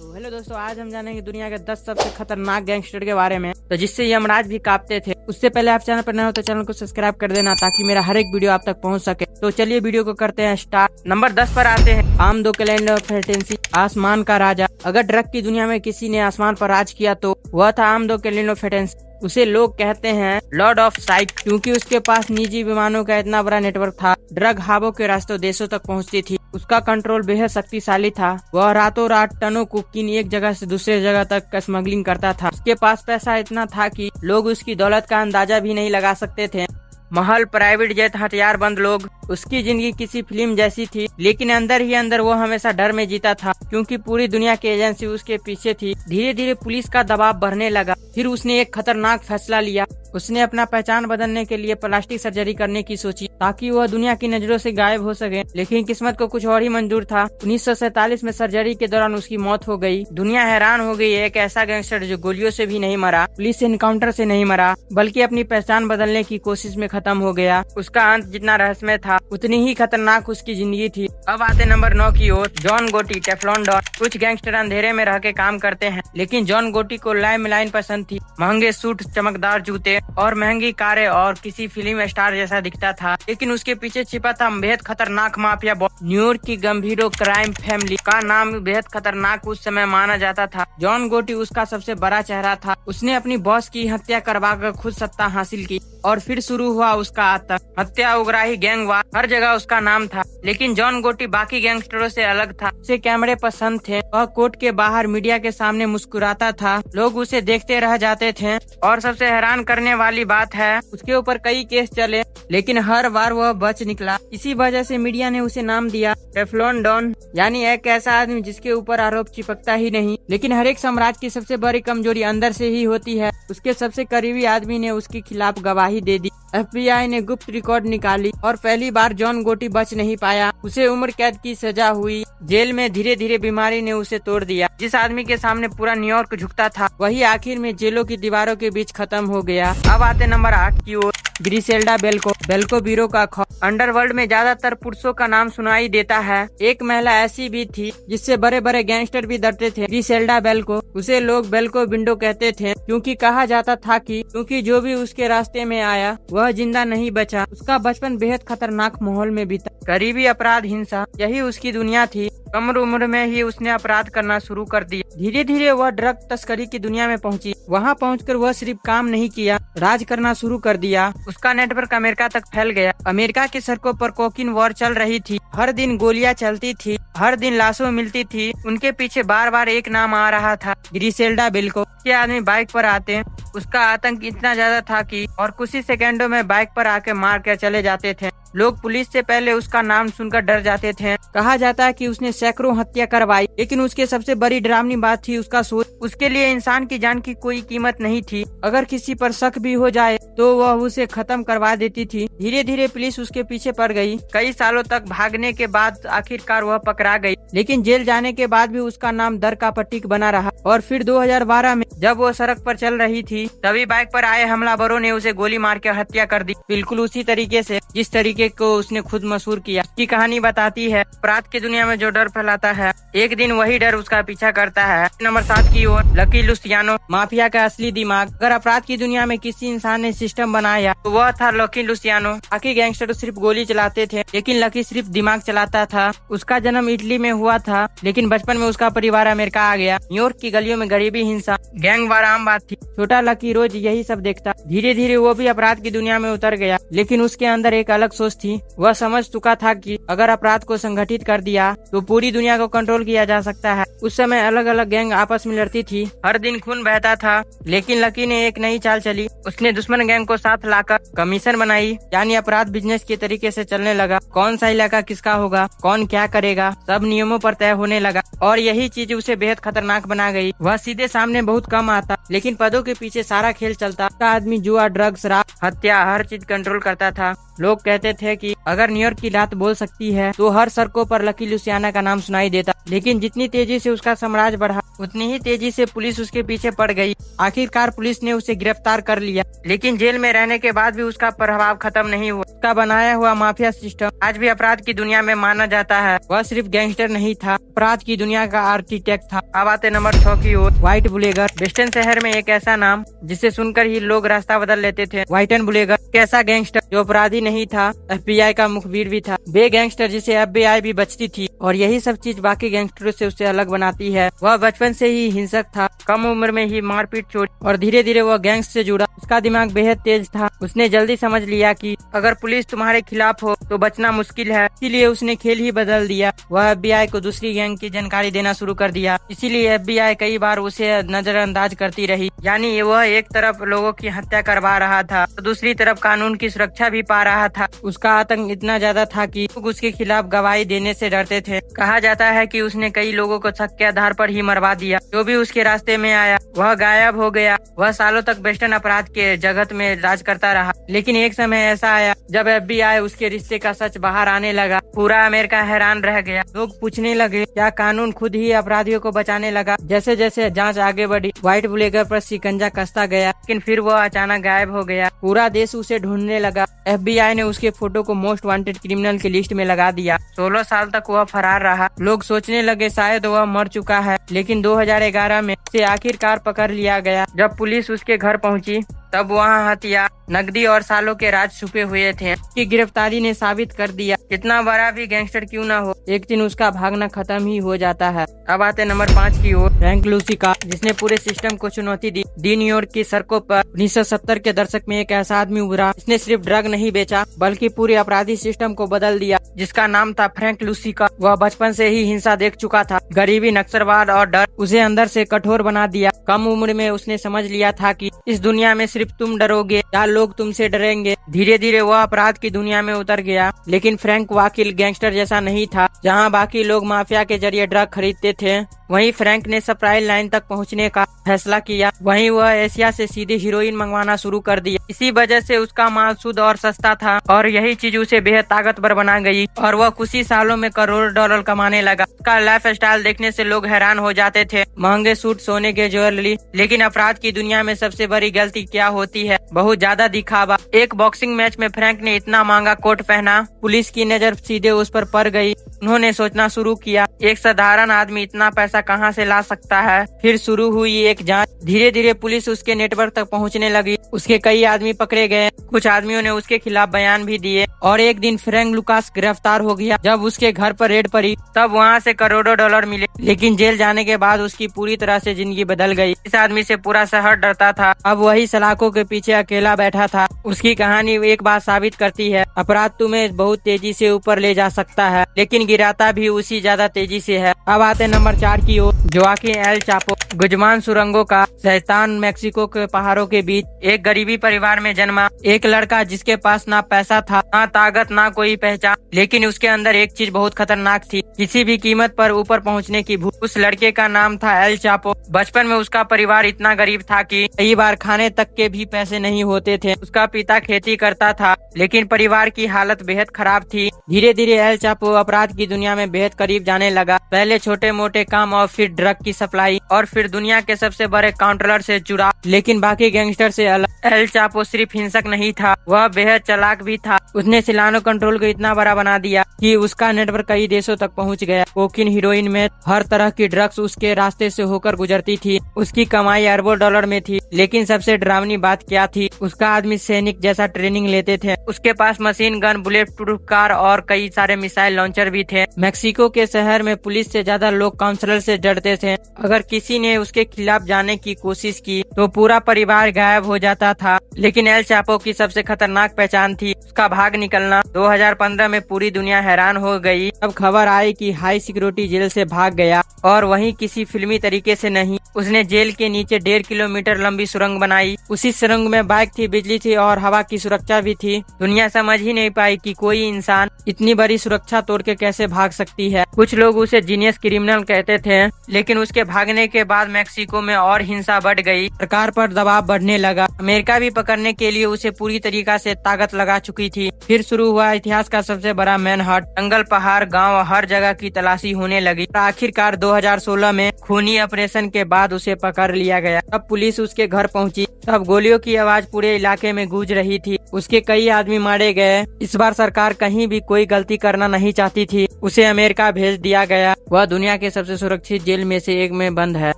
तो हेलो दोस्तों, आज हम जानेंगे दुनिया के 10 सबसे खतरनाक गैंगस्टर के बारे में, तो जिससे यमराज भी कांपते थे। उससे पहले आप चैनल पर नए हो तो चैनल को सब्सक्राइब कर देना ताकि मेरा हर एक वीडियो आप तक पहुंच सके। तो चलिए वीडियो को करते हैं स्टार्ट। नंबर 10 पर आते हैं आमदो कैलेंडर फेटेंसी, आसमान का राजा। अगर ड्रग की दुनिया में किसी ने आसमान पर राज किया तो वह था आमदो कैलेंडर फेटेंसी। उसे लोग कहते हैं लॉर्ड ऑफ साइक, क्योंकि उसके पास निजी विमानों का इतना बड़ा नेटवर्क था। ड्रग हबों के रास्तों देशों तक पहुंचती थी। उसका कंट्रोल बेहद शक्तिशाली था। वह रातों रात टनों कोकीन एक जगह से दूसरे जगह तक का स्मगलिंग करता था। उसके पास पैसा इतना था कि लोग उसकी दौलत का अंदाजा भी नहीं लगा सकते थे। महल, प्राइवेट जेट, हथियार बंद लोग। उसकी जिंदगी किसी फिल्म जैसी थी, लेकिन अंदर ही अंदर वो हमेशा डर में जीता था, क्योंकि पूरी दुनिया की एजेंसी उसके पीछे थी। धीरे धीरे पुलिस का दबाव बढ़ने लगा। फिर उसने एक खतरनाक फैसला लिया। उसने अपना पहचान बदलने के लिए प्लास्टिक सर्जरी करने की सोची, ताकि वह दुनिया की नजरों से गायब हो सके। लेकिन किस्मत को कुछ और ही मंजूर था। 1947 में सर्जरी के दौरान उसकी मौत हो गई। दुनिया हैरान हो गई। एक ऐसा गैंगस्टर जो गोलियों से भी नहीं मरा, पुलिस एनकाउंटर से नहीं मरा, बल्कि अपनी पहचान बदलने की कोशिश में खत्म हो गया। उसका अंत जितना रहस्यमय था, उतनी ही खतरनाक उसकी जिंदगी थी। अब आते नंबर 9 की ओर, जॉन गोटी, टेफ्लॉन डॉन। कुछ गैंगस्टर अंधेरे में रह के काम करते हैं, लेकिन जॉन गोटी को लाइमलाइट पसंद थी। महंगे सूट, चमकदार जूते और महंगी कारें, और किसी फिल्म स्टार जैसा दिखता था। लेकिन उसके पीछे छिपा था बेहद खतरनाक माफिया बॉस। न्यूयॉर्क की गंभीरो क्राइम फैमिली का नाम बेहद खतरनाक उस समय माना जाता था। जॉन गोटी उसका सबसे बड़ा चेहरा था। उसने अपनी बॉस की हत्या करवाकर खुद सत्ता हासिल की, और फिर शुरू हुआ उसका आतंक। हत्या, उग्राही, गैंगवार, हर जगह उसका नाम था। लेकिन जॉन गोटी बाकी गैंगस्टरों से अलग था। उसे कैमरे पसंद थे। वह कोर्ट के बाहर मीडिया के सामने मुस्कुराता था। लोग उसे देखते रह जाते थे। और सबसे हैरान करने वाली बात है, उसके ऊपर कई केस चले, लेकिन हर बार वह बच निकला। इसी वजह से मीडिया ने उसे नाम दिया टेफ्लॉन डॉन, यानी एक ऐसा आदमी जिसके ऊपर आरोप चिपकता ही नहीं। लेकिन हर एक साम्राज्य की सबसे बड़ी कमजोरी अंदर से ही होती है। उसके सबसे करीबी आदमी ने उसके खिलाफ गवाही दे दी। FBI ने गुप्त रिकॉर्ड निकाली, और पहली बार जॉन गोटी बच नहीं पाया। उसे उम्र कैद की सजा हुई। जेल में धीरे धीरे बीमारी ने उसे तोड़ दिया। जिस आदमी के सामने पूरा न्यूयॉर्क झुकता था, वही आखिर में जेलों की दीवारों के बीच खत्म हो गया। अब आते नंबर 8 की ओर, ग्रिसेल्डा बेल्को, बेल्को बीरो का खौफ। अंडरवर्ल्ड में ज्यादातर पुरुषों का नाम सुनाई देता है। एक महिला ऐसी भी थी जिससे बड़े बड़े गैंगस्टर भी डरते थे, ग्रिसेल्डा बेल्को। उसे लोग बेल्को विंडो कहते थे, क्योंकि कहा जाता था कि जो भी उसके रास्ते में आया वह जिंदा नहीं बचा। उसका बचपन बेहद खतरनाक माहौल में बीता। करीबी अपराध, हिंसा, यही उसकी दुनिया थी। कम उम्र में ही उसने अपराध करना शुरू कर दिया। धीरे धीरे वह ड्रग तस्करी की दुनिया में पहुंची। वहां पहुंचकर वह सिर्फ काम नहीं किया, राज करना शुरू कर दिया। उसका नेटवर्क अमेरिका तक फैल गया। अमेरिका की सड़कों पर कोकीन वॉर चल रही थी। हर दिन गोलियां चलती थी, हर दिन लाशों मिलती थी। उनके पीछे बार बार एक नाम आ रहा था, ग्रिसेल्डा बेल्को। के आदमी बाइक पर आते। उसका आतंक इतना ज्यादा था कि और कुछ ही सेकंडों में बाइक पर आके मार कर चले जाते थे। लोग पुलिस से पहले उसका नाम सुनकर डर जाते थे। कहा जाता है कि उसने सैकड़ों हत्या करवाई, लेकिन उसके सबसे बड़ी डरावनी बात थी उसका सोच। उसके लिए इंसान की जान की कोई कीमत नहीं थी। अगर किसी पर शक भी हो जाए तो वह उसे खत्म करवा देती थी। धीरे धीरे पुलिस उसके पीछे पड़ गई। कई सालों तक भागने के बाद आखिरकार वह पकड़ा गई, लेकिन जेल जाने के बाद भी उसका नाम दर का पट्टिक बना रहा। और फिर 2012 में जब वो सड़क पर चल रही थी, तभी बाइक पर आए हमलावरों ने उसे गोली मार के हत्या कर दी, बिल्कुल उसी तरीके से जिस तरीके को उसने खुद मशहूर किया। की कहानी बताती है, अपराध की दुनिया में जो डर फैलाता है, एक दिन वही डर उसका पीछा करता है। नंबर 7 की ओर, लकी लुसियानो, माफिया का असली दिमाग। अगर अपराध की दुनिया में किसी इंसान ने सिस्टम बनाया तो वह था लकी लुसियानो। बाकी गैंगस्टर सिर्फ गोली चलाते थे, लेकिन लकी सिर्फ दिमाग चलाता था। उसका जन्म इटली में हुआ था, लेकिन बचपन में उसका परिवार अमेरिका आ गया। न्यूयॉर्क की गलियों में गरीबी, हिंसा, गैंगवार आम बात थी। छोटा लकी रोज यही सब देखता। धीरे धीरे वो भी अपराध की दुनिया में उतर गया, लेकिन उसके अंदर एक अलग सोच थी। वह समझ चुका था कि अगर अपराध को संगठित कर दिया तो पूरी दुनिया को कंट्रोल किया जा सकता है। उस समय अलग अलग गैंग आपस में लड़ती थी, हर दिन खून बहता था। लेकिन लकी ने एक नई चाल चली। उसने दुश्मन गैंग को साथ लाकर कमीशन बनाई, यानी अपराध बिजनेस के तरीके से चलने लगा। कौन सा इलाका किसका होगा, कौन क्या करेगा, सब नियमों पर तय होने लगा। और यही चीज उसे बेहद खतरनाक बना गई। वह सीधे सामने बहुत कम आता, लेकिन पदों के पीछे सारा खेल चलता। आदमी जुआ, ड्रग्स, शराब, हत्या, हर चीज कंट्रोल करता था। लोग कहते थे कि अगर न्यूयॉर्क की रात बोल सकती है तो हर सड़कों पर लकी लुसियाना का नाम सुनाई देता। लेकिन जितनी तेजी से उसका साम्राज्य बढ़ा, उतनी ही तेजी से पुलिस उसके पीछे पड़ गई। आखिरकार पुलिस ने उसे गिरफ्तार कर लिया, लेकिन जेल में रहने के बाद भी उसका प्रभाव खत्म नहीं हुआ। उसका बनाया हुआ माफिया सिस्टम आज भी अपराध की दुनिया में माना जाता है। वह सिर्फ गैंगस्टर नहीं था, अपराध की दुनिया का आर्किटेक्ट था। अब आते नंबर 6 की ओर। व्हाइट बुलेगर। बोस्टन शहर में एक ऐसा नाम जिसे सुनकर ही लोग रास्ता बदल लेते थे। व्हाइटन बुलेगर एक ऐसा गैंगस्टर जो अपराधी नहीं था, FBI का मुखबिर भी था। वे गैंगस्टर जिसे FBI भी बचती थी, और यही सब चीज बाकी गैंगस्टरों से उसे अलग बनाती है। वह बचपन से ही हिंसक था, कम उम्र में ही मारपीट चोरी, और धीरे धीरे वह गैंग्स से जुड़ा। उसका दिमाग बेहद तेज था। उसने जल्दी समझ लिया कि अगर पुलिस तुम्हारे खिलाफ हो तो बचना मुश्किल है, इसीलिए उसने खेल ही बदल दिया। वह FBI को दूसरी गैंग की जानकारी देना शुरू कर दिया, इसीलिए FBI कई बार उसे नजरअंदाज करती रही। यानी वह एक तरफ लोगों की हत्या करवा रहा था तो दूसरी तरफ कानून की सुरक्षा भी पा रहा था। उसका आतंक इतना ज्यादा था कि लोग उसके खिलाफ गवाही देने से डरते थे। कहा जाता है कि उसने कई लोगों को शक के आधार पर ही मरवा दिया। जो भी उसके रास्ते में आया वह गायब हो गया। वह सालों तक बोस्टन अपराध के जगत में राज करता रहा, लेकिन एक समय ऐसा आया जब FBI उसके रिश्ते का सच बाहर आने लगा। पूरा अमेरिका हैरान रह गया। लोग पूछने लगे क्या कानून खुद ही अपराधियों को बचाने लगा। जैसे जैसे जांच आगे बढ़ी, व्हाइट बुलेगर पर शिकंजा कसता गया, लेकिन फिर वह अचानक गायब हो गया। पूरा देश उसे ढूंढने लगा। FBI ने उसके फोटो को मोस्ट वांटेड क्रिमिनल की लिस्ट में लगा दिया। 16 साल तक वह फरार रहा। लोग सोचने लगे शायद वह मर चुका है, लेकिन 2011 में उसे आखिरकार पकड़ लिया गया। जब पुलिस उसके घर पहुंची तब वहाँ हथियार, नकदी और सालों के राज छुपे हुए थे। उसकी गिरफ्तारी ने साबित कर दिया कितना बड़ा भी गैंगस्टर क्यों न हो, एक दिन उसका भागना खत्म ही हो जाता है। अब आते नंबर 5 की ओर। फ्रैंक लूसिका, जिसने पूरे सिस्टम को चुनौती दी। न्यूयॉर्क की सड़कों पर 1970 के दशक में एक ऐसा आदमी उभरा जिसने सिर्फ ड्रग नहीं बेचा बल्कि पूरे अपराधी सिस्टम को बदल दिया, जिसका नाम था फ्रैंक लूसिका। वह बचपन से ही हिंसा देख चुका था। गरीबी, नक्सलवाद और डर उसे अंदर से कठोर बना दिया। कम उम्र में उसने समझ लिया था कि इस दुनिया में सिर्फ तुम डरोगे या लोग तुमसे डरेंगे। धीरे धीरे वह अपराध की दुनिया में उतर गया, लेकिन फ्रैंक वाकिल गैंगस्टर जैसा नहीं था। जहां बाकी लोग माफिया के जरिए ड्रग खरीदते थे, वहीं फ्रैंक ने सप्लाई लाइन तक पहुंचने का फैसला किया। वहीं वह एशिया से सीधे हीरोइन मंगवाना शुरू कर दिया। इसी वजह से उसका माल शुद्ध और सस्ता था, और यही चीज उसे बेहद ताकतवर बना गई, और वह कुछ ही सालों में करोड़ों डॉलर कमाने लगा। उसका लाइफ स्टाइल देखने से लोग हैरान हो जाते थे। महंगे सूट, सोने के ज्वेलरी। लेकिन अपराध की दुनिया में सबसे बड़ी गलती क्या होती है? बहुत ज्यादा दिखावा। एक बॉक्सिंग मैच में फ्रैंक ने इतना महंगा कोट पहना, पुलिस की नजर सीधे उस पर पड़ गई। उन्होंने सोचना शुरू किया, एक साधारण आदमी इतना पैसा कहां से ला सकता है। फिर शुरू हुई एक जांच। धीरे धीरे पुलिस उसके नेटवर्क तक पहुंचने लगी। उसके कई आदमी पकड़े गए, कुछ आदमियों ने उसके खिलाफ बयान भी दिए, और एक दिन फ्रैंक लुकास गिरफ्तार हो गया। जब उसके घर पर रेड पड़ी तब वहां से करोड़ों डॉलर मिले, लेकिन जेल जाने के बाद उसकी पूरी तरह से जिंदगी बदल गई। इस आदमी से पूरा शहर डरता था। अब वही सलाखों के पीछे अकेला बैठा था। उसकी कहानी एक बात साबित करती है, अपराध तुम्हें बहुत तेजी से ऊपर ले जा सकता है, लेकिन गिराता भी उसी ज्यादा तेजी से है। अब आते नंबर 4 की ओर। जोआकिन एल चापो, गुजमान सुरंगों का शैतान। मैक्सिको के पहाड़ों के बीच एक गरीबी परिवार में जन्मा एक लड़का, जिसके पास ना पैसा था, ना ताकत, ना कोई पहचान, लेकिन उसके अंदर एक चीज बहुत खतरनाक थी, किसी भी कीमत पर ऊपर पहुंचने की भूख। उस लड़के का नाम था एल चापो। बचपन में उसका परिवार इतना गरीब था कि कई बार खाने तक के भी पैसे नहीं होते थे। उसका पिता खेती करता था, लेकिन परिवार की हालत बेहद खराब थी। धीरे धीरे एल चापो अपराध की दुनिया में बेहद करीब जाने लगा। पहले छोटे मोटे काम, और फिर ड्रग की सप्लाई, और फिर दुनिया के सबसे बड़े काउंटरर से जुड़ा। लेकिन बाकी गैंगस्टर से अलग एल चापो सिर्फ हिंसक नहीं था, वह बेहद चालाक भी था। उसने सिलानो कंट्रोल को इतना बड़ा बना दिया कि उसका नेटवर्क कई देशों तक पहुंच गया। कोकीन, हीरोइन में हर तरह की ड्रग्स उसके रास्ते से होकर गुजरती थी। उसकी कमाई अरबों डॉलर में थी। लेकिन सबसे डरावनी बात क्या थी? उसका आदमी सैनिक जैसा ट्रेनिंग लेते थे। उसके पास machine gun, bullet proof car और कई सारे मिसाइल लॉन्चर भी थे। मैक्सिको के शहर में पुलिस से ज्यादा लोग काउंसलर से डरते थे। अगर किसी ने उसके खिलाफ जाने की कोशिश की तो पूरा परिवार गायब हो जाता था। लेकिन एल चापो की सबसे खतरनाक पहचान थी उसका भाग निकलना। 2015 में पूरी दुनिया हैरान हो गई। अब खबर आई कि हाई सिक्योरिटी जेल से भाग गया, और वहीं किसी फिल्मी तरीके से नहीं। उसने जेल के नीचे 1.5 किलोमीटर लंबी लंबी सुरंग बनाई। उसी सुरंग में बाइक थी, बिजली थी और हवा की सुरक्षा भी थी। दुनिया समझ ही नहीं पाई कि कोई इंसान इतनी बड़ी सुरक्षा तोड़ के कैसे भाग सकती है। कुछ लोग उसे जीनियस क्रिमिनल कहते थे, लेकिन उसके भागने के बाद मेक्सिको में और हिंसा बढ़ गई। सरकार पर दबाव बढ़ने लगा। अमेरिका भी पकड़ने के लिए उसे पूरी तरीका से ताकत लगा चुकी थी। फिर शुरू हुआ इतिहास का सबसे बड़ा मैनहंट। जंगल, पहाड़, गांव, हर जगह की तलाशी होने लगी। आखिरकार 2016 में खूनी ऑपरेशन के बाद उसे पकड़ लिया गया। तब पुलिस उसके घर पहुंची। तब गोलियों की आवाज पूरे इलाके में गूंज रही थी। उसके कई आदमी मारे गए। इस बार सरकार कहीं भी कोई गलती करना नहीं चाहती थी। उसे अमेरिका भेज दिया गया। वह दुनिया के सबसे सुरक्षित जेल में से एक में बंद है,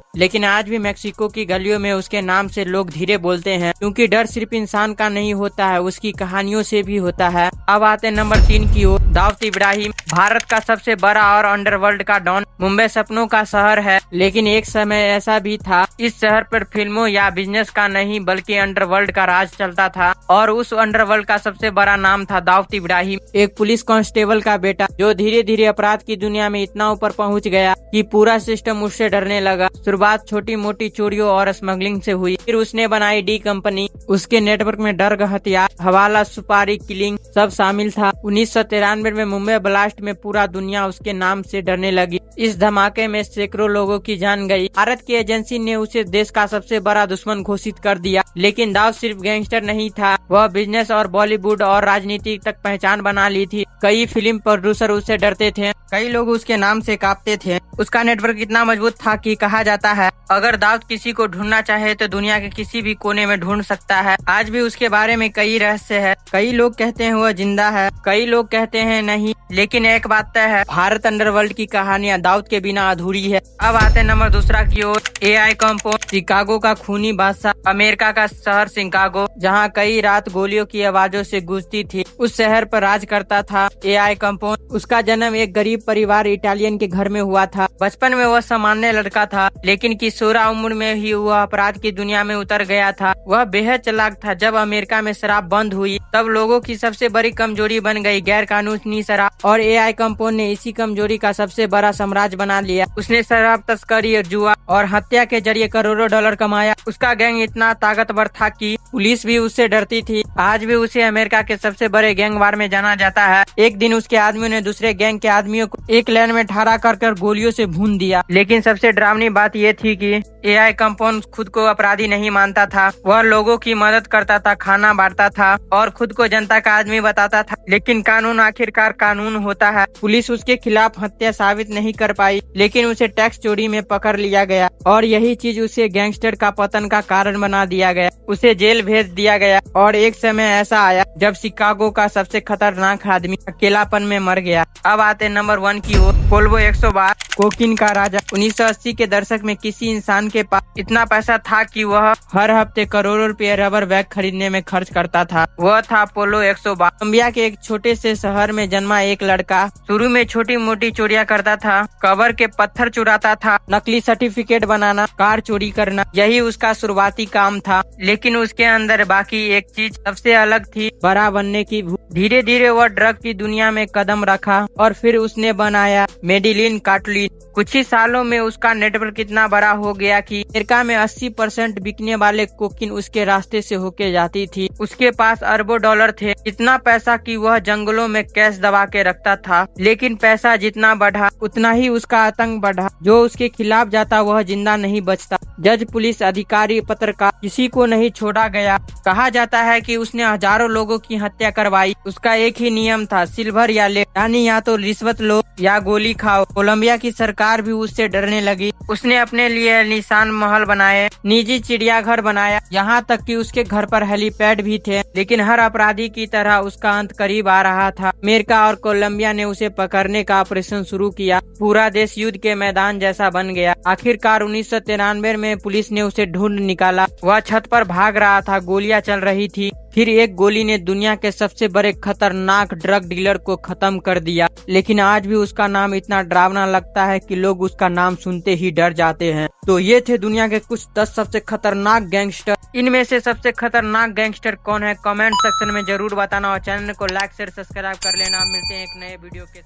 लेकिन आज भी मेक्सिको की गलियों में उसके नाम से लोग धीरे बोलते हैं, क्योंकि डर सिर्फ इंसान का नहीं होता है, उसकी कहानियों से भी होता है। अब आते नंबर 3 की ओर। दाऊद इब्राहिम भारत का सबसे बड़ा और अंडरवर्ल्ड का डॉन। मुंबई सपनों का शहर है, लेकिन एक समय ऐसा भी था इस शहर पर फिल्मों या बिजनेस का नहीं बल्कि अंडरवर्ल्ड का राज चलता था, और उस अंडरवर्ल्ड का सबसे बड़ा नाम था दाऊद इब्राहिम, एक पुलिस कांस्टेबल का बेटा, जो धीरे धीरे अपराध की दुनिया में इतना ऊपर पहुंच गया कि पूरा सिस्टम उससे डरने लगा। शुरुआत छोटी मोटी चोरियों और स्मगलिंग से हुई, फिर उसने बनाई डी कंपनी। उसके नेटवर्क में डर, हथियार, हवाला, सुपारी, किलिंग सब शामिल था। 1993 में मुंबई ब्लास्ट में पूरा दुनिया उसके नाम से डरने लगी। इस धमाके में सैकड़ों लोगों की जान गई। भारत की एजेंसी ने उसे देश का सबसे बड़ा दुश्मन घोषित कर दिया। लेकिन दाऊद सिर्फ गैंगस्टर नहीं था, वह बिजनेस और बॉलीवुड और राजनीति तक पहचान बना ली थी। कई फिल्म प्रोड्यूसर उससे डरते थे, कई लोग उसके नाम से कांपते थे। उसका नेटवर्क इतना मजबूत था कि कहा जाता है अगर दाऊद किसी को ढूंढना चाहे तो दुनिया के किसी भी कोने में ढूंढ सकता है। आज भी उसके बारे में कई रहस्य है। कई लोग कहते हैं वह जिंदा है, कई लोग कहते हैं नहीं, लेकिन एक बात तय है, भारत अंडरवर्ल्ड की कहानियां दाऊद के बिना अधूरी है। अब आते नंबर 2 की ओर। AI compound. शिकागो का खूनी बादशाह, अमेरिका का शहर शिकागो, जहां कई रात गोलियों की आवाजों से गूंजती थी, उस शहर पर राज करता था AI कंपाउंड। उसका जन्म एक गरीब परिवार इटालियन के घर में हुआ था। बचपन में वह सामान्य लड़का था, लेकिन किशोरा उम्र में ही वह अपराध की दुनिया में उतर गया था। वह बेहद चालाक था। जब अमेरिका में शराब बंद हुई, तब लोगों की सबसे बड़ी कमजोरी बन गई गैर कानूनी शराब, और AI कंपाउंड ने इसी कमजोरी का सबसे बड़ा साम्राज्य बना लिया। उसने शराब तस्करी और जुआ और हत्या के जरिए करोड़ों डॉलर कमाया। उसका गैंग इतना ताकतवर था कि पुलिस भी उससे डरती थी। आज भी उसे अमेरिका के सबसे बड़े गैंगवार में जाना जाता है। एक दिन उसके आदमियों ने दूसरे गैंग के आदमियों को एक लाइन में ठहरा कर गोलियों से भून दिया। लेकिन सबसे डरावनी बात ये थी कि AI कंपाउंड खुद को अपराधी नहीं मानता था। वह लोगों की मदद करता था, खाना बांटता था और खुद को जनता का आदमी बताता था। लेकिन कानून आखिरकार कानून होता है। पुलिस उसके खिलाफ हत्या साबित नहीं कर पाई, लेकिन उसे टैक्स चोरी में पकड़ लिया गया, और यही चीज उसे गैंगस्टर का पतन का कारण बना दिया गया। उसे जेल भेज दिया गया, और एक समय ऐसा आया जब शिकागो का सबसे खतरनाक आदमी अकेलापन में मर गया। अब आते नंबर 1 की ओर। पोल्वो 112, कोकीन का राजा। 1980 के दशक में किसी इंसान के पास इतना पैसा था कि वह हर हफ्ते करोड़ों रुपए रबर बैग खरीदने में खर्च करता था। वह था पोलो 112। कोलंबिया के एक छोटे से शहर में जन्मा एक लड़का। शुरू में छोटी मोटी चोरियां करता था, कबर के पत्थर चुराता था, नकली सर्टिफिकेट बनाना, कार चोरी करना, यही उसका शुरुआती काम था। लेकिन उसके अंदर बाकी एक चीज सबसे अलग थी, बड़ा बनने की भूख। धीरे धीरे वह ड्रग की दुनिया में कदम रखा, और फिर उसने बनाया मेडिलिन कार्टेल। कुछ ही सालों में उसका नेटवर्क इतना बड़ा हो गया कि अमेरिका में 80% बिकने वाले कोकीन उसके रास्ते से होके जाती थी। उसके पास अरबों डॉलर थे, इतना पैसा कि वह जंगलों में कैश दबा के रखता था। लेकिन पैसा जितना बढ़ा उतना ही उसका आतंक बढ़ा। जो उसके खिलाफ जाता वह जिंदा नहीं बचता। जज, पुलिस अधिकारी, पत्रकार, किसी को नहीं छोड़ा गया। कहा जाता है कि उसने हजारों लोगों की हत्या करवाई। उसका एक ही नियम था, सिल्वर या लेड, यानी या तो रिश्वत लो या गोली खाओ। कोलंबिया की सरकार भी उससे डरने लगी। उसने अपने लिए निशान महल बनाए, निजी चिड़ियाघर बनाया, यहाँ तक कि उसके घर पर हेलीपैड भी थे। लेकिन हर अपराधी की तरह उसका अंत करीब आ रहा था। अमेरिका और कोलंबिया ने उसे पकड़ने का ऑपरेशन शुरू किया। पूरा देश युद्ध के मैदान जैसा बन गया। आखिरकार 1993 में पुलिस ने उसे ढूंढ निकाला। वह छत पर भाग रहा था, गोलियां चल रही थी। फिर एक गोली ने दुनिया के सबसे बड़े खतरनाक ड्रग डीलर को खत्म कर दिया। लेकिन आज भी उसका नाम इतना डरावना लगता है कि लोग उसका नाम सुनते ही डर जाते हैं। तो ये थे दुनिया के कुछ 10 सबसे खतरनाक गैंगस्टर। इनमें से सबसे खतरनाक गैंगस्टर कौन है, कमेंट सेक्शन में जरूर बताना, और चैनल को लाइक शेयर सब्सक्राइब कर लेना। मिलते हैं एक नए वीडियो के